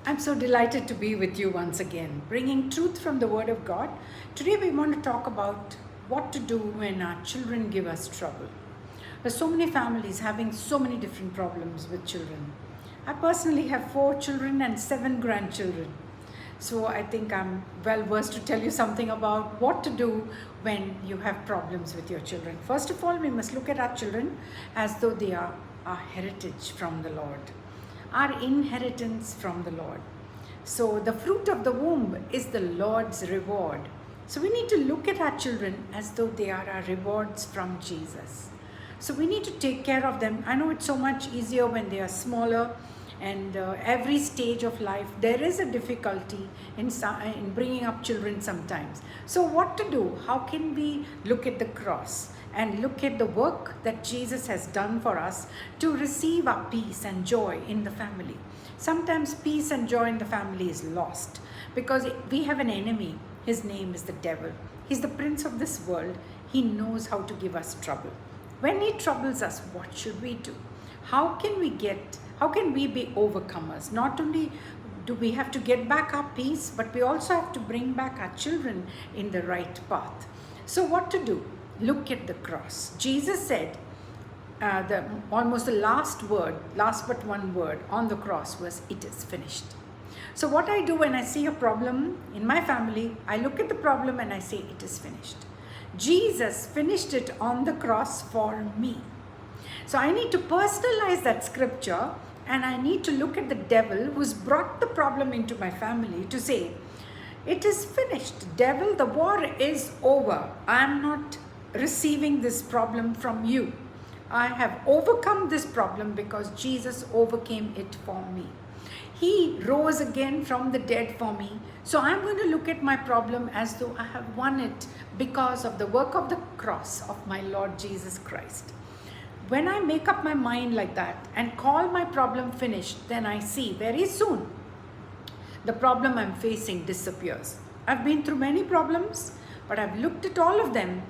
I'm so delighted to be with you once again, bringing truth from the Word of God. Today, we want to talk about what to do when our children give us trouble. There's so many families having so many different problems with children. I personally have 4 children and 7 grandchildren. So I think I'm well versed to tell you something about what to do when you have problems with your children. First of all, we must look at our children as though they are our heritage from the Lord, our inheritance from the Lord. So the fruit of the womb is the Lord's reward. So we need to look at our children as though they are our rewards from Jesus. So we need to take care of them. I know it's so much easier when they are smaller, and every stage of life there is a difficulty in bringing up children sometimes. So what to do? How can we look at the cross and look at the work that Jesus has done for us to receive our peace and joy in the family? Sometimes peace and joy in the family is lost because we have an enemy. His name is the devil. He's the prince of this world. He knows how to give us trouble. When he troubles us, what should we do? How can we be overcomers? Not only do we have to get back our peace, but we also have to bring back our children in the right path. So what to do? Look at the cross. Jesus said, almost the last but one word on the cross was, "It is finished." So what I do when I see a problem in my family, I look at the problem and I say, "It is finished." Jesus finished it on the cross for me. So I need to personalize that scripture, and I need to look at the devil who's brought the problem into my family to say, "It is finished. Devil, the war is over. I'm not receiving this problem from you. I have overcome this problem because Jesus overcame it for me. He rose again from the dead for me. So I'm going to look at my problem as though I have won it because of the work of the cross of my Lord Jesus Christ." When I make up my mind like that and call my problem finished, then I see very soon the problem I'm facing disappears. I've been through many problems, but I've looked at all of them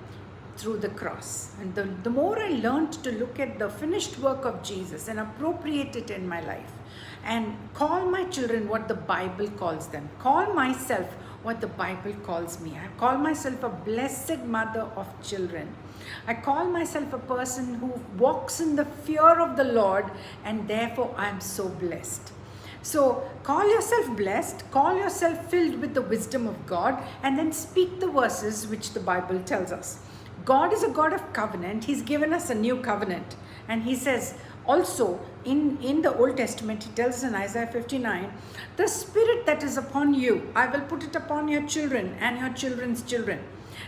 through the cross. And the more I learned to look at the finished work of Jesus and appropriate it in my life, and call my children what the Bible calls them, call myself what the Bible calls me. I call myself a blessed mother of children. I call myself a person who walks in the fear of the Lord, and therefore I am so blessed. So call yourself blessed, call yourself filled with the wisdom of God, and then speak the verses which the Bible tells us. God is a God of covenant. He's given us a new covenant. And he says also in the Old Testament, he tells us in Isaiah 59, "The spirit that is upon you, I will put it upon your children and your children's children.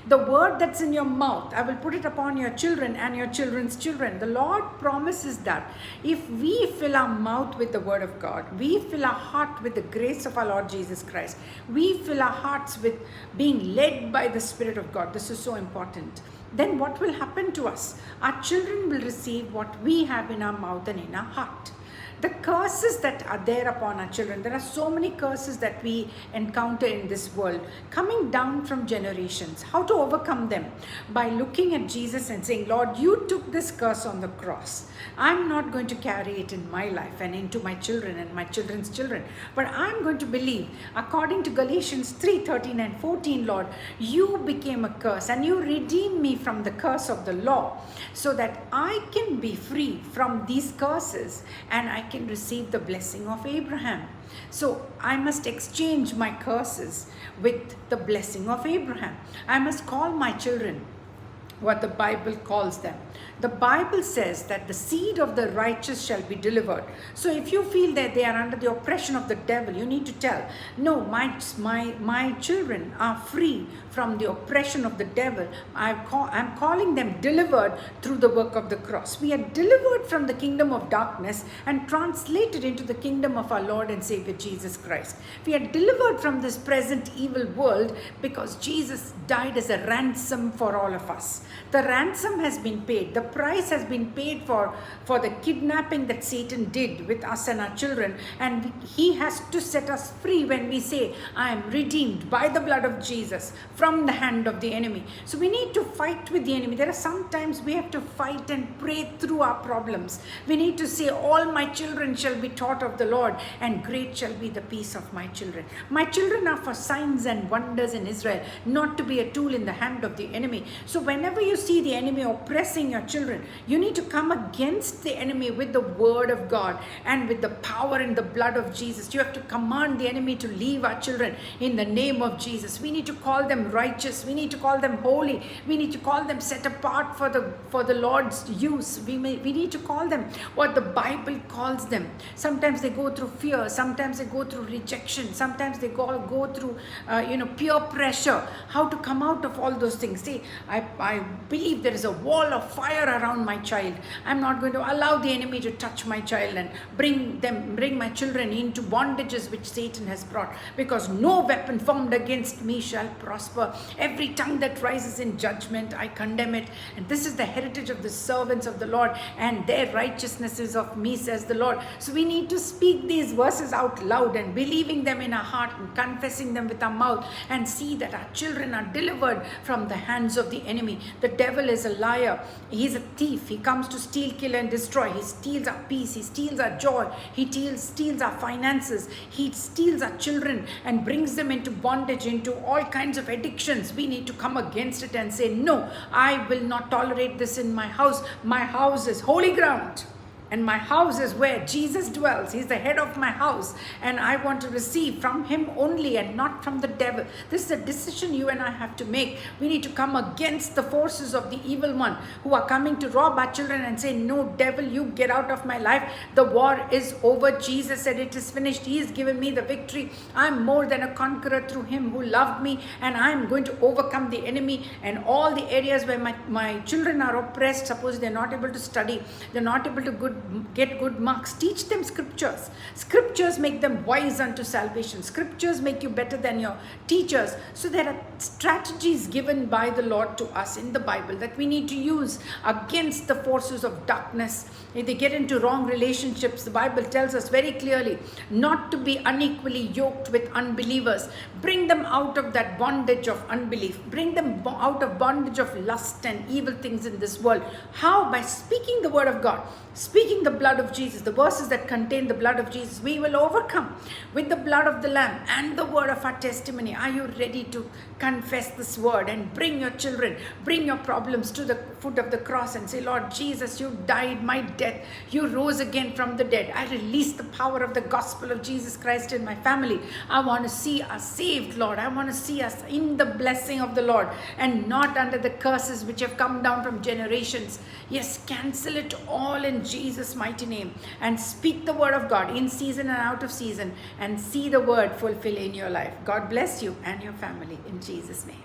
The word that's in your mouth, I will put it upon your children and your children's children." The Lord promises that if we fill our mouth with the word of God, we fill our heart with the grace of our Lord Jesus Christ, we fill our hearts with being led by the Spirit of God. This is so important. Then what will happen to us? Our children will receive what we have in our mouth and in our heart. The curses that are there upon our children, there are so many curses that we encounter in this world coming down from generations. How to overcome them? By looking at Jesus and saying, "Lord, you took this curse on the cross. I'm not going to carry it in my life and into my children and my children's children, but I'm going to believe according to Galatians 3:13 and 14, Lord, you became a curse and you redeemed me from the curse of the law so that I can be free from these curses and I can receive the blessing of Abraham. So I must exchange my curses with the blessing of Abraham. I must call my children what the Bible calls them. The Bible says that the seed of the righteous shall be delivered. So if you feel that they are under the oppression of the devil, you need to tell, "No, my children are free from the oppression of the devil. I'm calling them delivered through the work of the cross." We are delivered from the kingdom of darkness and translated into the kingdom of our Lord and Savior Jesus Christ. We are delivered from this present evil world because Jesus died as a ransom for all of us. The ransom has been paid. The price has been paid for the kidnapping that Satan did with us and our children. And he has to set us free when we say, I am redeemed by the blood of Jesus from the hand of the enemy. So we need to fight with the enemy. There are sometimes we have to fight and pray through our problems. We need to say, all my children shall be taught of the Lord, and great shall be the peace of my children. My children are for signs and wonders in Israel, not to be a tool in the hand of the enemy. So whenever you see the enemy oppressing your children, you need to come against the enemy with the word of God and with the power and the blood of Jesus. You have to command the enemy to leave our children in the name of Jesus. We need to call them righteous. We need to call them holy. We need to call them set apart for the Lord's use. We need to call them what the Bible calls them. Sometimes they go through fear. Sometimes they go through rejection. Sometimes they go through peer pressure. How to come out of all those things? See, I believe there is a wall of fire around my child. I'm not going to allow the enemy to touch my child and bring my children into bondages which Satan has brought, because no weapon formed against me shall prosper. Every tongue that rises in judgment, I condemn it. And this is the heritage of the servants of the Lord, and their righteousness is of me, says the Lord. So we need to speak these verses out loud and believing them in our heart and confessing them with our mouth, and see that our children are delivered from the hands of the enemy. The devil is a liar. He's a thief. He comes to steal, kill, and destroy. He steals our peace. He steals our joy. He steals our finances. He steals our children and brings them into bondage, into all kinds of addictions. We need to come against it and say, no, I will not tolerate this in my house. My house is holy ground. And my house is where Jesus dwells. He's the head of my house. And I want to receive from him only and not from the devil. This is a decision you and I have to make. We need to come against the forces of the evil one who are coming to rob our children and say, no, devil, you get out of my life. The war is over. Jesus said it is finished. He has given me the victory. I'm more than a conqueror through him who loved me. And I'm going to overcome the enemy. And all the areas where my children are oppressed, suppose they're not able to study, they're not able to get good marks, teach them scriptures. Scriptures make them wise unto salvation. Scriptures make you better than your teachers. So there are strategies given by the Lord to us in the Bible that we need to use against the forces of darkness. If they get into wrong relationships, the Bible tells us very clearly not to be unequally yoked with unbelievers. Bring them out of that bondage of unbelief. Bring them out of bondage of lust and evil things in this world. How? By speaking the word of God, speaking the blood of Jesus, the verses that contain the blood of Jesus. We will overcome with the blood of the Lamb and the word of our testimony. Are you ready to confess this word and bring your children, bring your problems to the foot of the cross and say, Lord Jesus, you died my death. You rose again from the dead. I release the power of the gospel of Jesus Christ in my family. I want to see us saved, Lord. I want to see us in the blessing of the Lord and not under the curses which have come down from generations. Yes, cancel it all in Jesus' mighty name and speak the word of God in season and out of season and see the word fulfill in your life. God bless you and your family in Jesus' name.